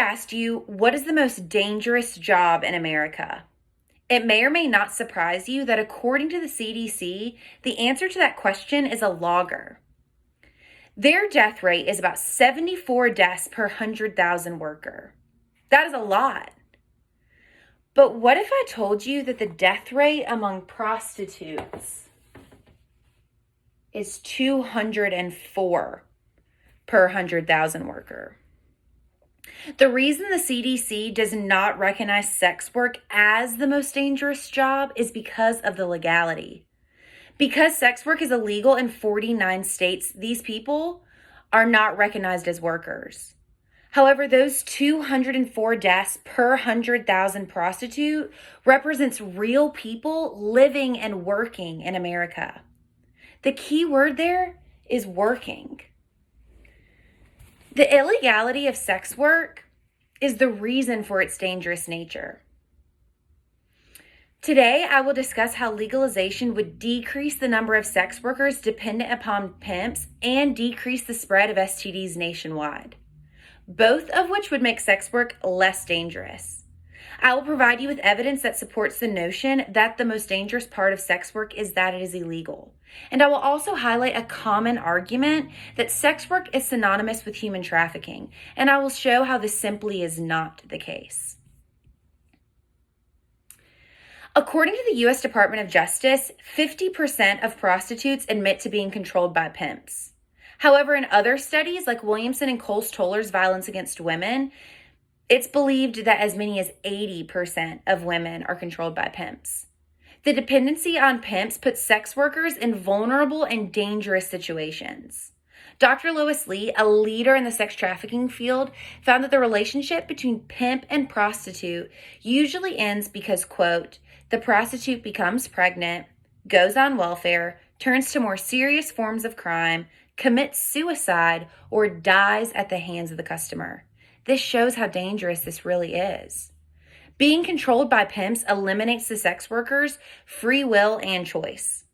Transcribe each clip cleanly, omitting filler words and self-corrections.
asked you, what is the most dangerous job in America? It may or may not surprise you that according to the CDC, the answer to that question is a logger. Their death rate is about 74 deaths per 100,000 worker. That is a lot. But what if I told you that the death rate among prostitutes is 204 per 100,000 worker? The reason the CDC does not recognize sex work as the most dangerous job is because of the legality. Because sex work is illegal in 49 states, these people are not recognized as workers. However, those 204 deaths per 100,000 prostitute represents real people living and working in America. The key word there is working. The illegality of sex work is the reason for its dangerous nature. Today, I will discuss how legalization would decrease the number of sex workers dependent upon pimps and decrease the spread of STDs nationwide, both of which would make sex work less dangerous. I will provide you with evidence that supports the notion that the most dangerous part of sex work is that it is illegal. And I will also highlight a common argument that sex work is synonymous with human trafficking, and I will show how this simply is not the case. According to the U.S. Department of Justice, 50% of prostitutes admit to being controlled by pimps. However, in other studies, like Williamson and Coles-Toller's Violence Against Women, it's believed that as many as 80% of women are controlled by pimps. The dependency on pimps puts sex workers in vulnerable and dangerous situations. Dr. Lois Lee, a leader in the sex trafficking field, found that the relationship between pimp and prostitute usually ends because, quote, the prostitute becomes pregnant, goes on welfare, turns to more serious forms of crime, commits suicide, or dies at the hands of the customer. This shows how dangerous this really is. Being controlled by pimps eliminates the sex workers' free will and choice.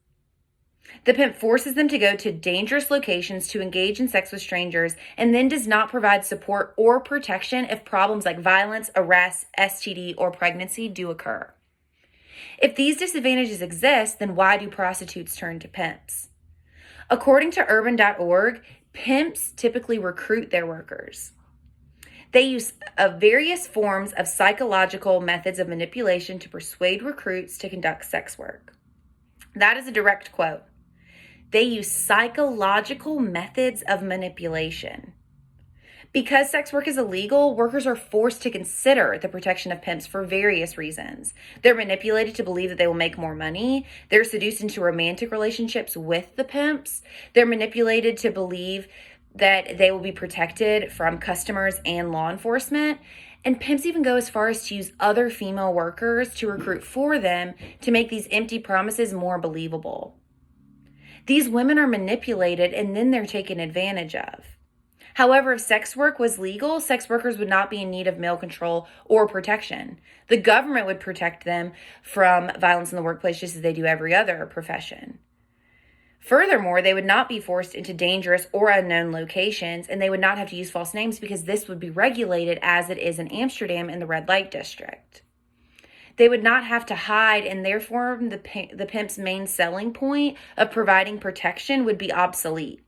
The pimp forces them to go to dangerous locations to engage in sex with strangers and then does not provide support or protection if problems like violence, arrest, STD, or pregnancy do occur. If these disadvantages exist, then why do prostitutes turn to pimps? According to urban.org, pimps typically recruit their workers. They use various forms of psychological methods of manipulation to persuade recruits to conduct sex work. That is a direct quote. They use psychological methods of manipulation. Because sex work is illegal, workers are forced to consider the protection of pimps for various reasons. They're manipulated to believe that they will make more money. They're seduced into romantic relationships with the pimps. They're manipulated to believe that they will be protected from customers and law enforcement. And pimps even go as far as to use other female workers to recruit for them to make these empty promises more believable. These women are manipulated and then they're taken advantage of. However, if sex work was legal, sex workers would not be in need of male control or protection. The government would protect them from violence in the workplace just as they do every other profession. Furthermore, they would not be forced into dangerous or unknown locations, and they would not have to use false names because this would be regulated as it is in Amsterdam in the red light district. They would not have to hide, and therefore the pimp's main selling point of providing protection would be obsolete.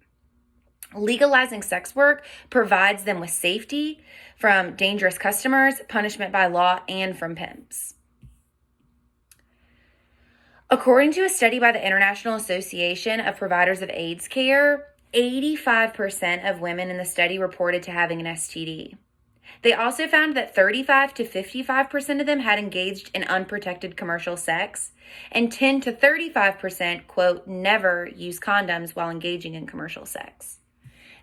Legalizing sex work provides them with safety from dangerous customers, punishment by law, and from pimps. According to a study by the International Association of Providers of AIDS Care, 85% of women in the study reported to having an STD. They also found that 35 to 55% of them had engaged in unprotected commercial sex, and 10 to 35%, quote, never used condoms while engaging in commercial sex.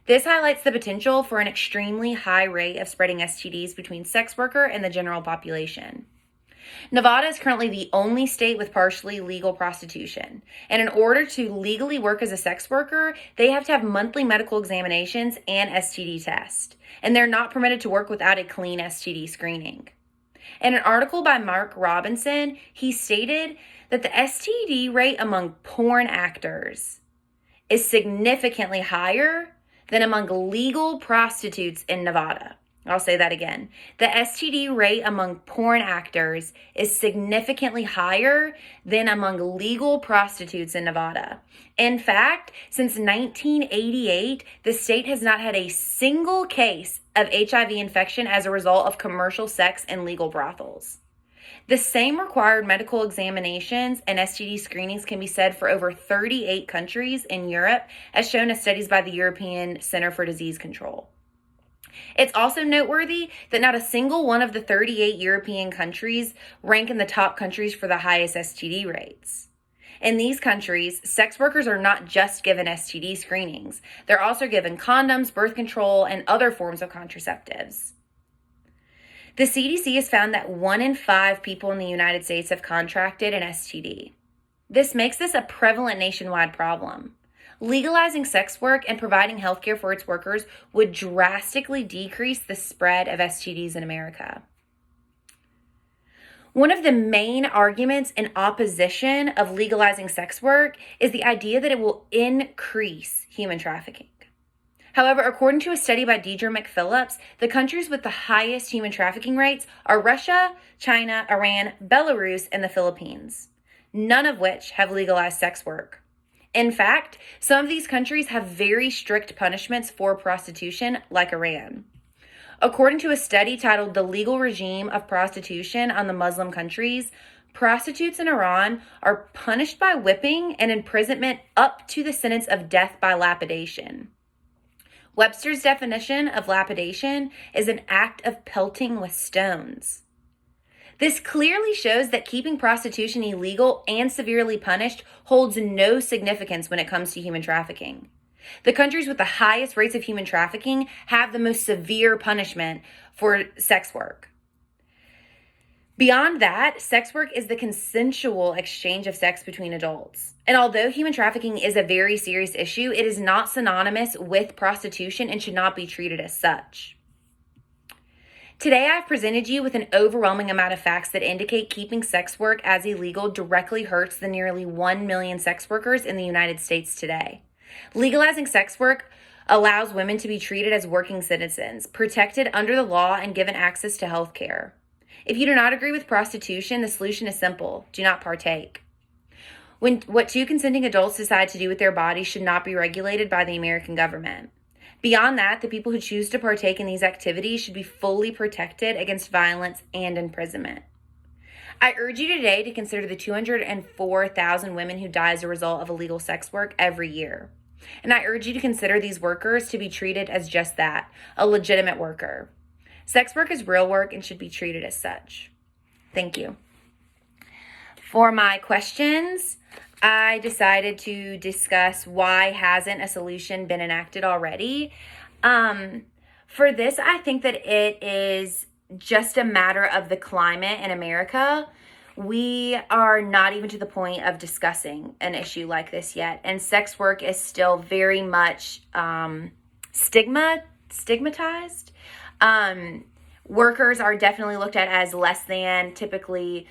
This highlights the potential for an extremely high rate of spreading STDs between sex worker and the general population. Nevada is currently the only state with partially legal prostitution. And in order to legally work as a sex worker, they have to have monthly medical examinations and STD tests. And they're not permitted to work without a clean STD screening. In an article by Mark Robinson, he stated that the STD rate among porn actors is significantly higher than among legal prostitutes in Nevada. I'll say that again. The STD rate among porn actors is significantly higher than among legal prostitutes in Nevada. In fact, since 1988, the state has not had a single case of HIV infection as a result of commercial sex in legal brothels. The same required medical examinations and STD screenings can be said for over 38 countries in Europe, as shown in studies by the European Center for Disease Control. It's also noteworthy that not a single one of the 38 European countries rank in the top countries for the highest STD rates. In these countries, sex workers are not just given STD screenings. They're also given condoms, birth control, and other forms of contraceptives. The CDC has found that 1 in 5 people in the United States have contracted an STD. This makes this a prevalent nationwide problem. Legalizing sex work and providing healthcare for its workers would drastically decrease the spread of STDs in America. One of the main arguments in opposition of legalizing sex work is the idea that it will increase human trafficking. However, according to a study by Deidre McPhillips, the countries with the highest human trafficking rates are Russia, China, Iran, Belarus, and the Philippines, none of which have legalized sex work. In fact, some of these countries have very strict punishments for prostitution, like Iran. According to a study titled The Legal Regime of Prostitution on the Muslim Countries, prostitutes in Iran are punished by whipping and imprisonment up to the sentence of death by lapidation. Webster's definition of lapidation is an act of pelting with stones. This clearly shows that keeping prostitution illegal and severely punished holds no significance when it comes to human trafficking. The countries with the highest rates of human trafficking have the most severe punishment for sex work. Beyond that, sex work is the consensual exchange of sex between adults. And although human trafficking is a very serious issue, it is not synonymous with prostitution and should not be treated as such. Today, I've presented you with an overwhelming amount of facts that indicate keeping sex work as illegal directly hurts the nearly 1 million sex workers in the United States today. Legalizing sex work allows women to be treated as working citizens, protected under the law, and given access to health care. If you do not agree with prostitution, the solution is simple: do not partake. What 2 consenting adults decide to do with their bodies should not be regulated by the American government. Beyond that, the people who choose to partake in these activities should be fully protected against violence and imprisonment. I urge you today to consider the 204,000 women who die as a result of illegal sex work every year. And I urge you to consider these workers to be treated as just that, a legitimate worker. Sex work is real work and should be treated as such. Thank you. For my questions, I decided to discuss why hasn't a solution been enacted already. For this, I think that it is just a matter of the climate in America. We are not even to the point of discussing an issue like this yet, and sex work is still very much stigmatized. Workers are definitely looked at as less than. Typically,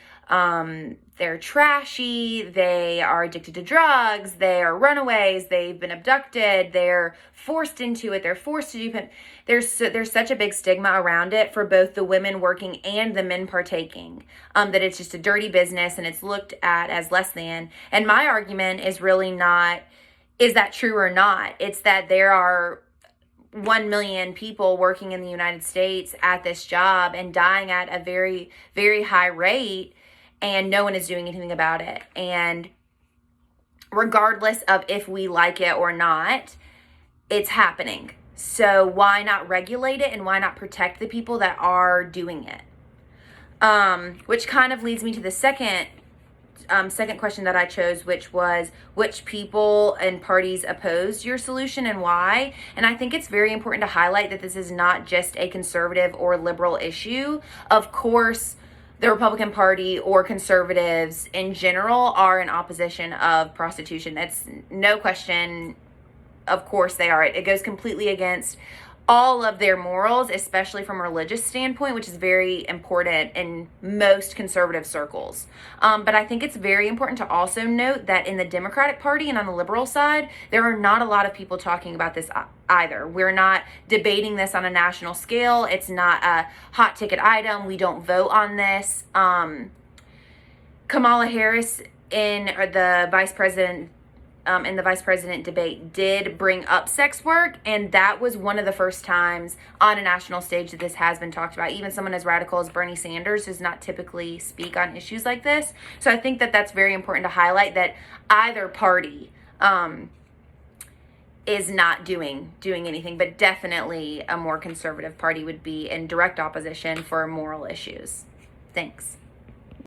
they're trashy, they are addicted to drugs, they are runaways, they've been abducted, they're forced into it, they're forced to do. There's such a big stigma around it for both the women working and the men partaking, that it's just a dirty business and it's looked at as less than. And my argument is really not, is that true or not? It's that there are 1 million people working in the United States at this job and dying at a very, very high rate, and no one is doing anything about it. And regardless of if we like it or not, it's happening. So why not regulate it, and why not protect the people that are doing it? Which kind of leads me to the second question that I chose, which was which people and parties oppose your solution and why. And I think it's very important to highlight that this is not just a conservative or liberal issue. Of course, the Republican Party or conservatives in general are in opposition of prostitution. That's no question. Of course they are. It goes completely against all of their morals, especially from a religious standpoint, which is very important in most conservative circles. But I think it's very important to also note that in the Democratic Party and on the liberal side, there are not a lot of people talking about this either. We're not debating this on a national scale. It's not a hot ticket item. We don't vote on this. Kamala Harris in the vice president debate did bring up sex work, and that was one of the first times on a national stage that this has been talked about. Even someone as radical as Bernie Sanders does not typically speak on issues like this. So I think that that's very important to highlight, that either party is not doing anything, but definitely a more conservative party would be in direct opposition for moral issues. Thanks.